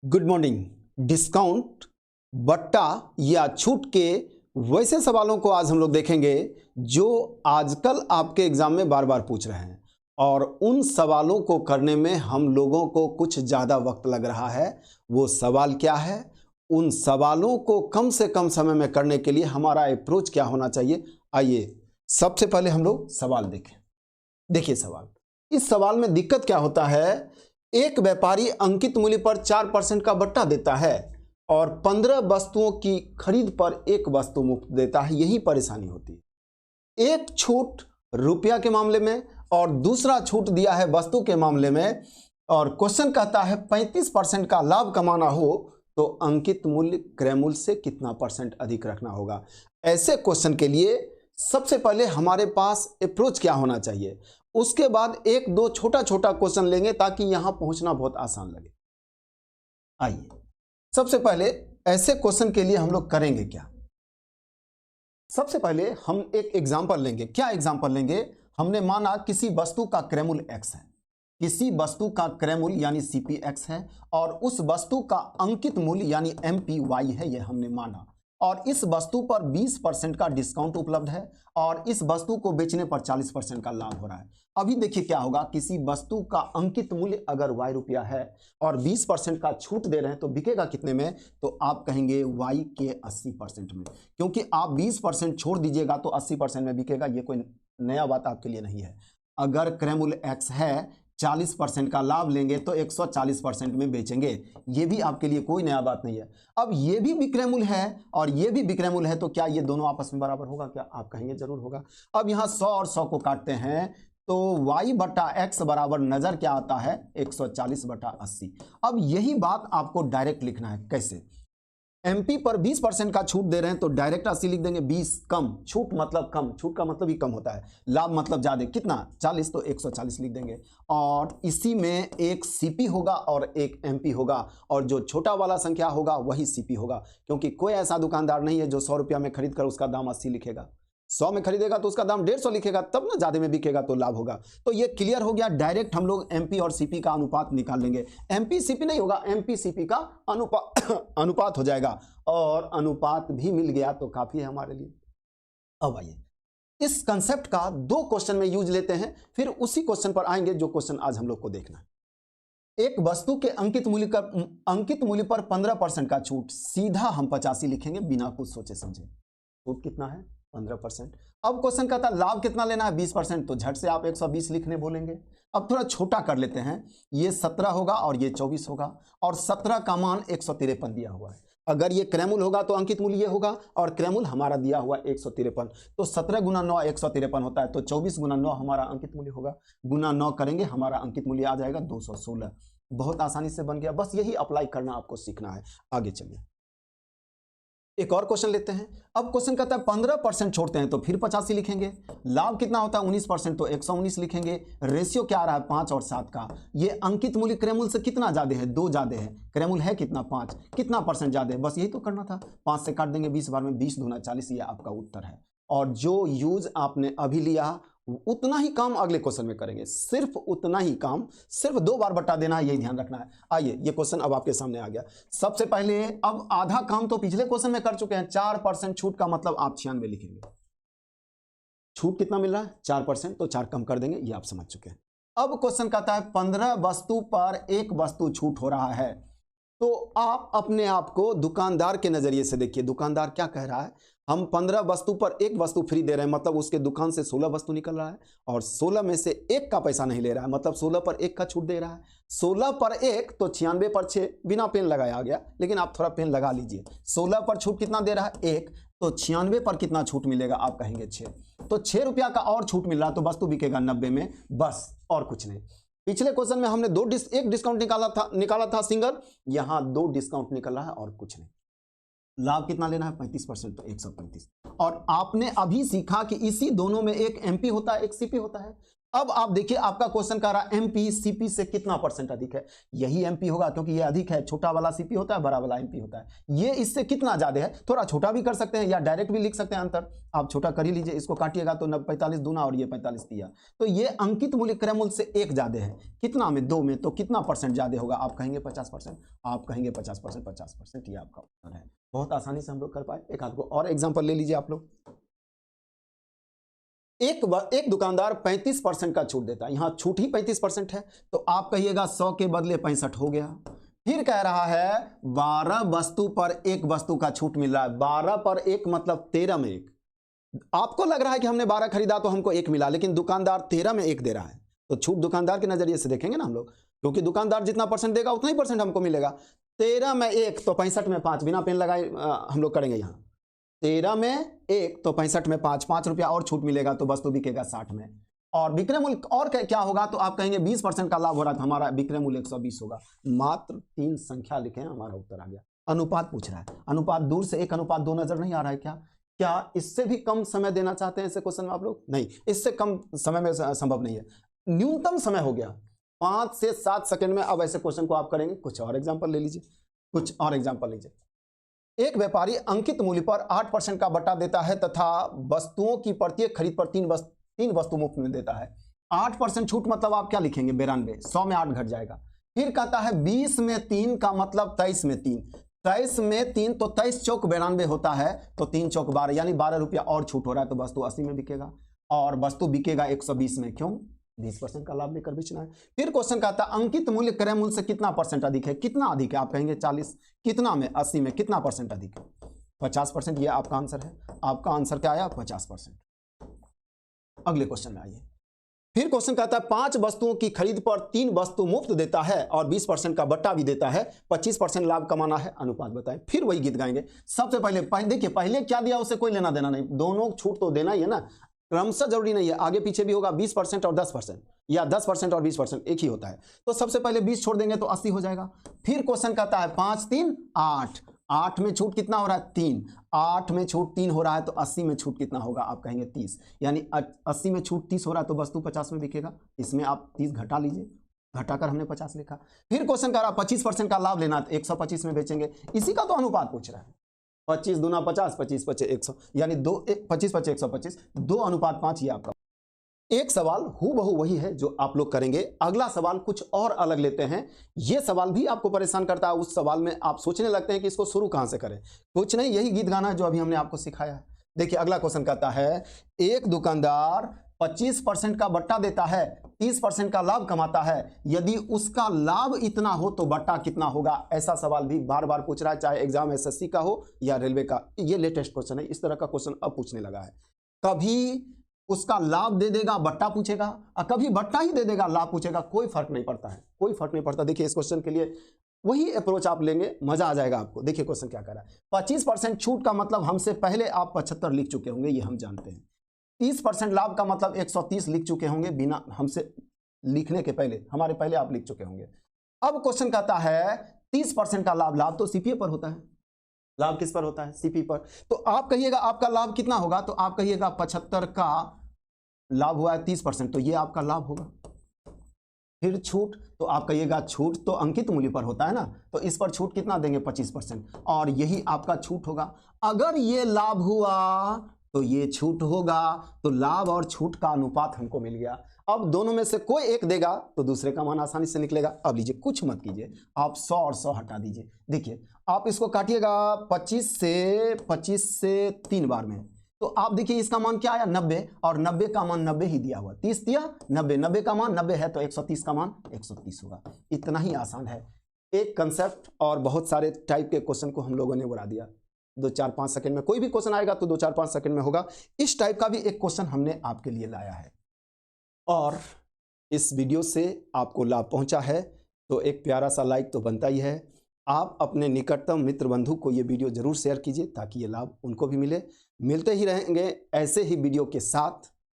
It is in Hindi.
Good morning. डिस्काउंट, बट्टा या छूट के वैसे सवालों को आज हम लोग देखेंगे जो आजकल आपके एग्जाम में बार बार पूछ रहे हैं और उन सवालों को करने में हम लोगों को कुछ ज़्यादा वक्त लग रहा है। वो सवाल क्या है? उन सवालों को कम से कम समय में करने के लिए हमारा अप्रोच क्या होना चाहिए? आइए सबसे पहले हम लोग सवाल देखें। देखिए सवाल, इस सवाल में दिक्कत क्या होता है? एक व्यापारी अंकित मूल्य पर 4% का बट्टा देता है और 15 वस्तुओं की खरीद पर एक वस्तु मुफ्त देता है। यही परेशानी होती है। एक छूट रुपया के मामले में और दूसरा छूट दिया है वस्तु के मामले में, और क्वेश्चन कहता है 35% का लाभ कमाना हो तो अंकित मूल्य क्रय मूल्य से कितना परसेंट अधिक रखना होगा। ऐसे क्वेश्चन के लिए सबसे पहले हमारे पास अप्रोच क्या होना चाहिए, उसके बाद एक दो छोटा छोटा क्वेश्चन लेंगे ताकि यहां पहुंचना बहुत आसान लगे। आइए सबसे पहले ऐसे क्वेश्चन के लिए हम लोग करेंगे क्या? सबसे पहले हम एक एग्जांपल लेंगे। क्या एग्जांपल लेंगे? हमने माना किसी वस्तु का क्रय मूल्य x है, किसी वस्तु का क्रय मूल्य यानी सीपी x है और उस वस्तु का अंकित मूल्य यानी एमपी y है, यह हमने माना। और इस वस्तु पर 20% का डिस्काउंट उपलब्ध है और इस वस्तु को बेचने पर 40% का लाभ हो रहा है। अभी देखिए क्या होगा, किसी वस्तु का अंकित मूल्य अगर y रुपया है और 20% का छूट दे रहे हैं तो बिकेगा कितने में? तो आप कहेंगे y के 80% में, क्योंकि आप 20% छोड़ दीजिएगा तो 80% में बिकेगा। ये कोई नया बात आपके लिए नहीं है। अगर क्रय मूल्य x है, 40% का लाभ लेंगे तो 140% में बेचेंगे। ये भी आपके लिए कोई नया बात नहीं है। अब ये भी विक्रय मूल्य है और ये भी विक्रय मूल्य है, तो क्या ये दोनों आपस में बराबर होगा? क्या आप कहेंगे जरूर होगा। अब यहाँ 100 और 100 को काटते हैं तो y बटा x बराबर नजर क्या आता है? 140 बटा 80। अब यही बात आपको डायरेक्ट लिखना है। कैसे? एमपी पर 20% का छूट दे रहे हैं तो डायरेक्ट 80 लिख देंगे। 20 कम, छूट मतलब कम, छूट का मतलब ही कम होता है, लाभ मतलब ज्यादा। कितना? 40, तो 140 लिख देंगे। और इसी में एक सीपी होगा और एक एमपी होगा, और जो छोटा वाला संख्या होगा वही सीपी होगा, क्योंकि कोई ऐसा दुकानदार नहीं है जो 100 रुपया में खरीद कर उसका दाम 80 लिखेगा। 100 में खरीदेगा तो उसका दाम 150 लिखेगा, तब ना ज्यादा में बिकेगा तो लाभ होगा। तो ये क्लियर हो गया। डायरेक्ट हम लोग एमपी और सीपी का अनुपात निकाल लेंगे। एमपी सीपी नहीं होगा, एमपी सीपी का अनुपात हो जाएगा, और अनुपात भी मिल गया तो काफी है हमारे लिए। अब आइए इस कंसेप्ट का दो क्वेश्चन में यूज लेते हैं, फिर उसी क्वेश्चन पर आएंगे जो क्वेश्चन आज हम लोग को देखना है। एक वस्तु के अंकित मूल्य पर 15% का छूट, सीधा हम 85 लिखेंगे बिना कुछ सोचे समझे। छूट कितना है? 15%। अब क्वेश्चन कहता है लाभ कितना लेना है? 20%, तो झट से आप 120 लिखने बोलेंगे। अब थोड़ा छोटा कर लेते हैं, ये 17 होगा और ये 24 होगा, और 17 का मान 153 दिया हुआ है। अगर ये क्रय मूल्य होगा तो अंकित मूल्य ये होगा, और क्रय मूल्य हमारा दिया हुआ 153, तो 17 गुना 9 153 होता है, तो 24 गुना 9 हमारा अंकित मूल्य होगा। गुना 9 करेंगे, हमारा अंकित मूल्य आ जाएगा 216। बहुत आसानी से बन गया, बस यही अप्लाई करना आपको सीखना है। आगे चलिए एक और क्वेश्चन लेते हैं। अब क्वेश्चन कहता है 15% छोड़ते हैं तो फिर 85 लिखेंगे। लाभ कितना होता है? 19%, तो 119 लिखेंगे। रेशियो क्या आ रहा है? 5 और 7 का। ये अंकित मूल्य क्रय मूल्य से कितना ज्यादा है? 2 ज्यादा है। क्रय मूल्य है कितना? 5। कितना परसेंट ज्यादा है? बस यही तो करना था। 5 से काट देंगे 20 बार में, 20 दूना 40, ये आपका उत्तर है। और जो यूज आपने अभी लिया उतना ही काम अगले क्वेश्चन में करेंगे, सिर्फ उतना ही काम, सिर्फ 2 बार बटा देना है, यही ध्यान रखना है। आइए ये क्वेश्चन अब आपके सामने आ गया। सबसे पहले अब आधा काम तो पिछले क्वेश्चन में कर चुके हैं। 4% छूट का मतलब आप 96 लिखेंगे। छूट कितना मिल रहा है? 4%, तो 4 कम कर देंगे, ये आप समझ चुके हैं। अब क्वेश्चन कहता है 15 वस्तु पर एक वस्तु छूट हो रहा है, तो आप अपने आप को दुकानदार के नजरिए से देखिए। दुकानदार क्या कह रहा है? हम 15 वस्तु पर एक वस्तु फ्री दे रहे हैं, मतलब उसके दुकान से 16 वस्तु निकल रहा है और 16 में से एक का पैसा नहीं ले रहा है, मतलब 16 पर एक का छूट दे रहा है। 16 पर एक तो 96 पर 6, बिना पेन लगाया आ गया, लेकिन आप थोड़ा पेन लगा लीजिए। 16 पर छूट कितना दे रहा है? 1, तो 96 पर कितना छूट मिलेगा? आप कहेंगे 6, तो 6 रुपया का और छूट मिल रहा है, तो वस्तु बिकेगा 90 में, बस और कुछ नहीं। पिछले क्वेश्चन में हमने एक डिस्काउंट निकाला था सिंगल, यहां 2 डिस्काउंट निकल रहा है और कुछ नहीं। लाभ कितना लेना है? 35%, तो 135। और आपने अभी सीखा कि इसी दोनों में एक एमपी होता है, एक सीपी होता है। अब आप देखिए आपका क्वेश्चन कह रहा है एमपी सीपी से कितना परसेंट अधिक है। यही एमपी होगा क्योंकि ये अधिक है, छोटा वाला सीपी होता है, बड़ा वाला एमपी होता है। ये इससे कितना ज्यादा है, थोड़ा छोटा भी कर सकते हैं या डायरेक्ट भी लिख सकते हैं अंतर। आप छोटा कर ही लीजिए, इसको काटिएगा तो 45 दूना और ये 45 तिया, तो ये अंकित मूल्य क्रय मूल्य से एक ज्यादा है। कितना में, 2 में, तो कितना परसेंट ज्यादा होगा, आप कहेंगे 50%, आप कहेंगे 50%, 50%, ये आपका उत्तर है। बहुत आसानी से हम लोग कर पाए। एक आध को और एग्जाम्पल ले लीजिए आप लोग। एक दुकानदार 35% का छूट देता है, यहां छूट ही 35% है, तो आप कहिएगा 100 के बदले 65 हो गया। फिर कह रहा है 12 वस्तु पर एक वस्तु का छूट मिल रहा है। 12 पर एक मतलब 13 में एक। आपको लग रहा है कि हमने 12 खरीदा तो हमको एक मिला, लेकिन दुकानदार 13 में एक दे रहा है, तो छूट दुकानदार के नजरिए से देखेंगे ना हम लोग, क्योंकि दुकानदार जितना परसेंट देगा उतना ही परसेंट हमको मिलेगा। 13 में एक तो 65 में 5, बिना पेन लगाए हम लोग करेंगे। यहाँ 13 में एक तो 65 में 5, 5 रुपया और छूट मिलेगा तो वस्तु बिकेगा 60 में। और विक्रय मूल्य और क्या होगा, तो आप कहेंगे 20% का लाभ हो रहा है, तो हमारा विक्रय मूल्य 120 होगा। मात्र 3 संख्या लिखे हैं, हमारा उत्तर आ गया। अनुपात पूछ रहा है, अनुपात दूर से 1:2 नजर नहीं आ रहा है क्या? क्या इससे भी कम समय देना चाहते हैं ऐसे क्वेश्चन में आप लोग? नहीं, इससे कम समय में संभव नहीं है। न्यूनतम समय हो गया 5 से 7 सेकंड में। अब ऐसे क्वेश्चन को आप करेंगे। कुछ और एग्जाम्पल ले लीजिए, कुछ और एग्जाम्पल लीजिए। एक व्यापारी अंकित मूल्य पर 8% का बट्टा देता है तथा वस्तुओं की प्रत्येक खरीद पर 3 वस्तु मुफ्त में देता है। 8% छूट मतलब आप क्या लिखेंगे? 92। 100 में 8 घट जाएगा। फिर कहता है 20 में 3 का मतलब 23 में 3। 23 में 3 तो 23 चौक 92 होता है, तो 3 चौक 12, यानी 12 रुपया और छूट हो रहा है, तो वस्तु 80 में बिकेगा और वस्तु बिकेगा 120 में। क्यों? 20% का लाभ लेकर बेचना है। फिर क्वेश्चन कहता है अंकित मूल्य क्रय मूल्य से कितना परसेंट अधिक है? कितना अधिक है? आप कहेंगे 40। कितना में? 80 में। कितना परसेंट अधिक है? 50%। ये आपका आंसर है। आपका आंसर क्या आया? 50%। अगले क्वेश्चन में आइए। फिर क्वेश्चन कहता है 5 वस्तुओं की खरीद पर 3 वस्तु मुफ्त देता है और 20% का बट्टा भी देता है, 25% लाभ कमाना है, अनुपात बताएं। फिर वही गीत गाएंगे। सबसे पहले देखिए, पहले क्या दिया उससे कोई लेना देना नहीं, दोनों छूट तो देना ही है ना, क्रमशः जरूरी नहीं है, आगे पीछे भी होगा। 20% और 10% या 10% और 20% एक ही होता है, तो सबसे पहले 20 छोड़ देंगे तो 80 हो जाएगा। फिर क्वेश्चन कहता है 5 3 8, 8 में छूट कितना हो रहा है? 3। 8 में छूट 3 हो रहा है, तो 80 में छूट कितना होगा? आप कहेंगे 30, यानी 80 में छूट 30 हो रहा है, तो वस्तु 50 में बिकेगा। इसमें आप 30 घटा लीजिए, घटाकर हमने 50 लिखा। फिर क्वेश्चन कह रहा है 25% का लाभ लेना, तो 125 में बेचेंगे। इसी का तो अनुपात पूछ रहा है। 25 दूना 50, 25 25 100, यानी 25 25 125, 2:5। ये आपका एक सवाल हूबहू वही है जो आप लोग करेंगे। अगला सवाल कुछ और अलग लेते हैं। यह सवाल भी आपको परेशान करता है। उस सवाल में आप सोचने लगते हैं कि इसको शुरू कहां से करें। कुछ नहीं, यही गीत गाना है जो अभी हमने आपको सिखाया है। देखिए अगला क्वेश्चन कहता है एक दुकानदार 25% का बट्टा देता है, 30% का लाभ कमाता है। यदि उसका लाभ इतना हो तो बट्टा कितना होगा? ऐसा सवाल भी बार बार पूछ रहा है, चाहे एग्जाम एसएससी का हो या रेलवे का। ये लेटेस्ट क्वेश्चन है, इस तरह का क्वेश्चन अब पूछने लगा है। कभी उसका लाभ दे देगा, बट्टा पूछेगा, और कभी बट्टा ही दे देगा, लाभ पूछेगा। कोई फर्क नहीं पड़ता है, कोई फर्क नहीं पड़ता। देखिए इस क्वेश्चन के लिए वही अप्रोच आप लेंगे, मजा आ जाएगा आपको। देखिए क्वेश्चन क्या कर रहा है। 25% छूट का मतलब हमसे पहले आप 75 लिख चुके होंगे, ये हम जानते हैं। 30% लाभ का मतलब 130 लिख चुके होंगे, बिना हमसे लिखने के पहले, हमारे पहले आप लिख चुके होंगे। अब क्वेश्चन कहता है 30% का लाभ, लाभ तो सीपीए पर होता है। लाभ किस पर होता है? सीपी पर। तो आप कहिएगा आपका लाभ कितना होगा, तो आप कहिएगा 75 का लाभ हुआ है 30%, तो ये आपका लाभ होगा। फिर छूट, तो आप कहिएगा छूट तो अंकित मूल्य पर होता है ना, तो इस पर छूट कितना देंगे? 25%, और यही आपका छूट होगा। अगर ये लाभ हुआ तो ये छूट होगा, तो लाभ और छूट का अनुपात हमको मिल गया। अब दोनों में से कोई एक देगा तो दूसरे का मान आसानी से निकलेगा। अब लीजिए, कुछ मत कीजिए, आप 100 और 100 हटा दीजिए। देखिए आप इसको काटिएगा 25 से 3 बार में, तो आप देखिए इसका मान क्या आया? 90, और 90 का मान 90 ही दिया हुआ। 30 दिया, 90, 90 का मान 90 है, तो 130 का मान 130 होगा। इतना ही आसान है। एक कंसेप्ट और बहुत सारे टाइप के क्वेश्चन को हम लोगों ने बढ़ा दिया। 2-4-5 सेकंड में कोई भी क्वेश्चन आएगा तो 2-4-5 सेकंड में होगा। इस टाइप का भी एक क्वेश्चन हमने आपके लिए लाया है, और इस वीडियो से आपको लाभ पहुंचा है तो एक प्यारा सा लाइक तो बनता ही है। आप अपने निकटतम मित्र बंधु को ये वीडियो जरूर शेयर कीजिए ताकि ये लाभ उनको भी मिले। मिलते ही रहेंगे ऐसे ही वीडियो के साथ।